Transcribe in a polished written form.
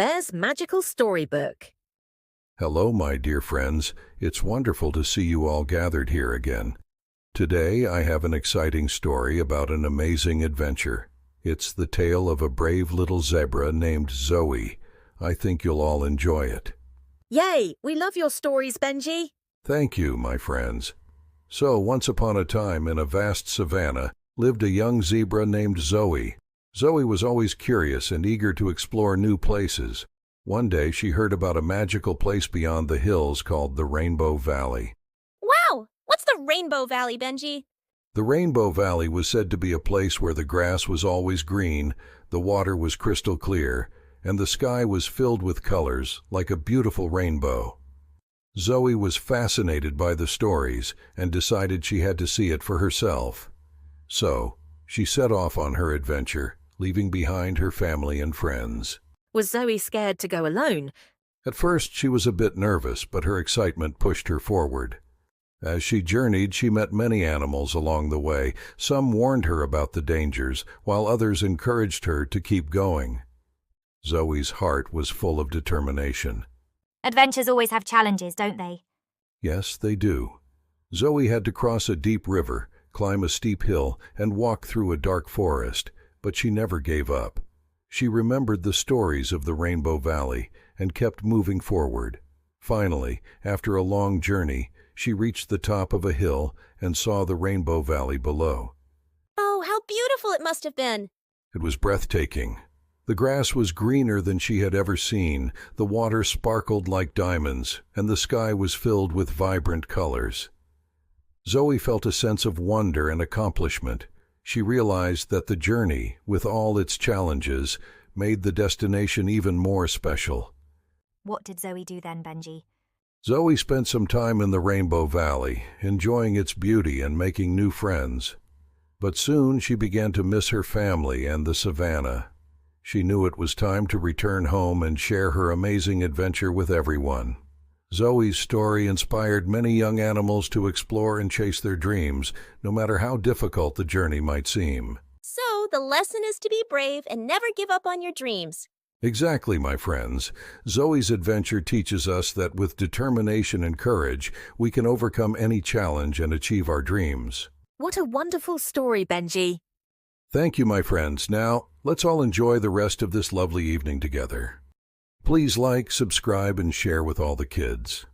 Bear's Magical Storybook. Hello, my dear friends. It's wonderful to see you all gathered here again. Today, I have an exciting story about an amazing adventure. It's the tale of a brave little zebra named Zoe. I think you'll all enjoy it. Yay! We love your stories, Benji. Thank you, my friends. So, once upon a time in a vast savanna, lived a young zebra named Zoe. Zoe was always curious and eager to explore new places. One day, she heard about a magical place beyond the hills called the Rainbow Valley. Wow! What's the Rainbow Valley, Benji? The Rainbow Valley was said to be a place where the grass was always green, the water was crystal clear, and the sky was filled with colors like a beautiful rainbow. Zoe was fascinated by the stories and decided she had to see it for herself. So, she set off on her adventure, leaving behind her family and friends. Was Zoe scared to go alone? At first, she was a bit nervous, but her excitement pushed her forward. As she journeyed, she met many animals along the way. Some warned her about the dangers, while others encouraged her to keep going. Zoe's heart was full of determination. Adventures always have challenges, don't they? Yes, they do. Zoe had to cross a deep river, climb a steep hill, and walk through a dark forest, but she never gave up. She remembered the stories of the Rainbow Valley and kept moving forward. Finally, after a long journey, she reached the top of a hill and saw the Rainbow Valley below. Oh, how beautiful it must have been! It was breathtaking. The grass was greener than she had ever seen, the water sparkled like diamonds, and the sky was filled with vibrant colors. Zoe felt a sense of wonder and accomplishment. She realized that the journey, with all its challenges, made the destination even more special. What did Zoe do then, Benji? Zoe spent some time in the Rainbow Valley, enjoying its beauty and making new friends. But soon she began to miss her family and the savannah. She knew it was time to return home and share her amazing adventure with everyone. Zoe's story inspired many young animals to explore and chase their dreams, no matter how difficult the journey might seem. So, the lesson is to be brave and never give up on your dreams. Exactly, my friends. Zoe's adventure teaches us that with determination and courage, we can overcome any challenge and achieve our dreams. What a wonderful story, Benji. Thank you, my friends. Now, let's all enjoy the rest of this lovely evening together. Please like, subscribe, and share with all the kids.